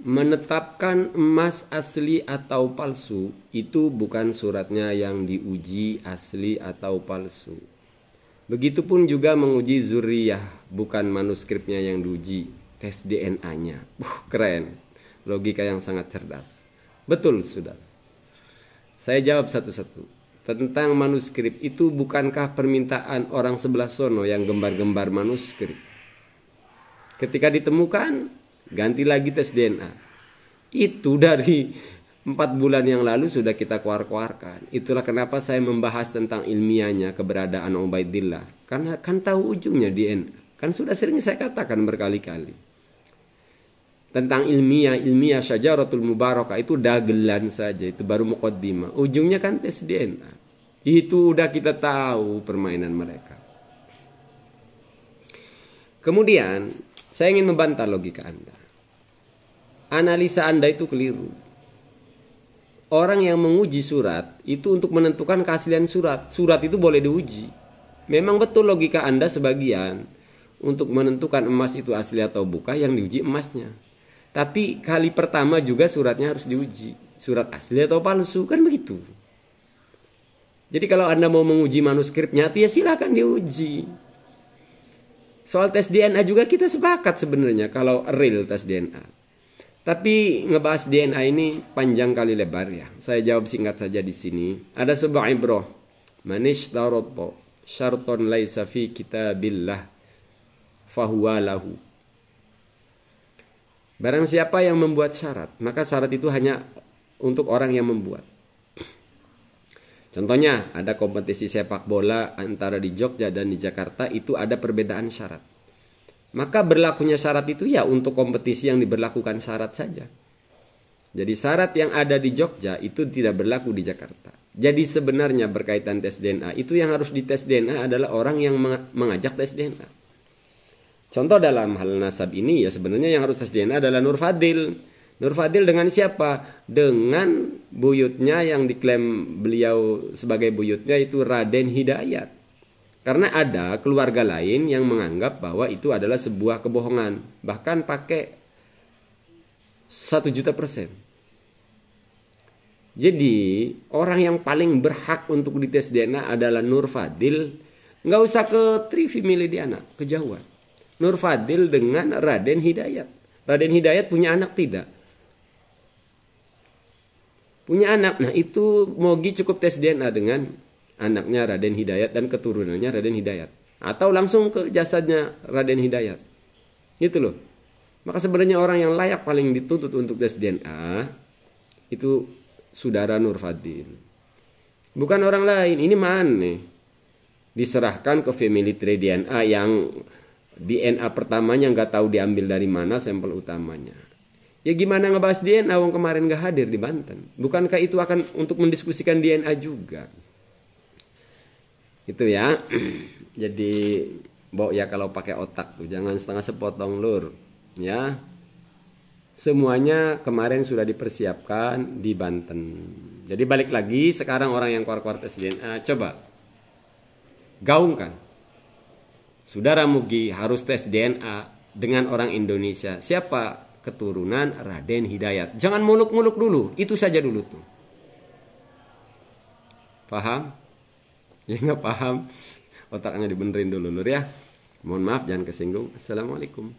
menetapkan emas asli atau palsu itu bukan suratnya yang diuji asli atau palsu. Begitupun juga menguji zuriyah, bukan manuskripnya yang diuji, tes DNA-nya. Keren, logika yang sangat cerdas. Betul, saudara. Saya jawab satu-satu. Tentang manuskrip itu bukankah permintaan orang sebelah sono yang gembar-gembar manuskrip? Ketika ditemukan, ganti lagi tes DNA. Itu dari 4 bulan yang lalu sudah kita keluarkan. Itulah kenapa saya membahas tentang ilmiahnya keberadaan Ubaidillah. Karena kan tahu ujungnya DNA. Kan sudah sering saya katakan berkali-kali. Tentang ilmiah Syajaratul Mubarakah itu dagelan saja. Itu baru muqaddimah. Ujungnya kan tes DNA. Itu udah kita tahu permainan mereka. Kemudian saya ingin membantah logika Anda. Analisa Anda itu keliru. Orang yang menguji surat itu untuk menentukan keaslian surat. Surat itu boleh diuji. Memang betul logika Anda sebagian. Untuk menentukan emas itu asli atau bukan, yang diuji emasnya. Tapi kali pertama juga suratnya harus diuji. Surat asli atau palsu, kan begitu. Jadi kalau Anda mau menguji manuskripnya, ya silakan diuji. Soal tes DNA juga kita sepakat sebenarnya kalau real tes DNA. Tapi ngebahas DNA ini panjang kali lebar ya. Saya jawab singkat saja di sini. Ada sebuah ibrah. Manishtarata syarton laisa fi kitabillah fahuwa lahu. Barang siapa yang membuat syarat, maka syarat itu hanya untuk orang yang membuat. Contohnya ada kompetisi sepak bola antara di Jogja dan di Jakarta, itu ada perbedaan syarat. Maka berlakunya syarat itu ya untuk kompetisi yang diberlakukan syarat saja. Jadi syarat yang ada di Jogja itu tidak berlaku di Jakarta. Jadi sebenarnya berkaitan tes DNA, itu yang harus dites DNA adalah orang yang mengajak tes DNA. Contoh dalam hal nasab ini ya sebenarnya yang harus tes DNA adalah Nur Fadil. Nur Fadil dengan siapa? Dengan buyutnya yang diklaim beliau sebagai buyutnya itu Raden Hidayat. Karena ada keluarga lain yang menganggap bahwa itu adalah sebuah kebohongan. Bahkan pakai 1.000.000%. Jadi orang yang paling berhak untuk dites DNA adalah Nur Fadil. Nggak usah ke Trivi Milidiana, kejauhan. Nur Fadil dengan Raden Hidayat. Raden Hidayat punya anak tidak? Punya anak. Nah itu Mogi cukup tes DNA dengan anaknya Raden Hidayat dan keturunannya Raden Hidayat. Atau langsung ke jasadnya Raden Hidayat. Gitu loh. Maka sebenarnya orang yang layak paling dituntut untuk tes DNA itu saudara Nur Fadil. Bukan orang lain. Ini mana? Diserahkan ke family tree DNA yang DNA pertamanya nggak tahu diambil dari mana sampel utamanya. Ya gimana ngebahas DNA wong kemarin nggak hadir di Banten? Bukankah itu akan untuk mendiskusikan DNA juga? Itu ya. Jadi Mbok ya kalau pakai otak tuh jangan setengah sepotong lur ya. Semuanya kemarin sudah dipersiapkan di Banten. Jadi balik lagi sekarang orang yang keluar-keluar tes DNA coba gaungkan. Saudara Mugi harus tes DNA dengan orang Indonesia. Siapa? Keturunan Raden Hidayat. Jangan muluk-muluk dulu, itu saja dulu tuh. Paham? Ya nggak paham, otaknya dibenerin dulu lur ya. Mohon maaf jangan kesinggung. Assalamualaikum.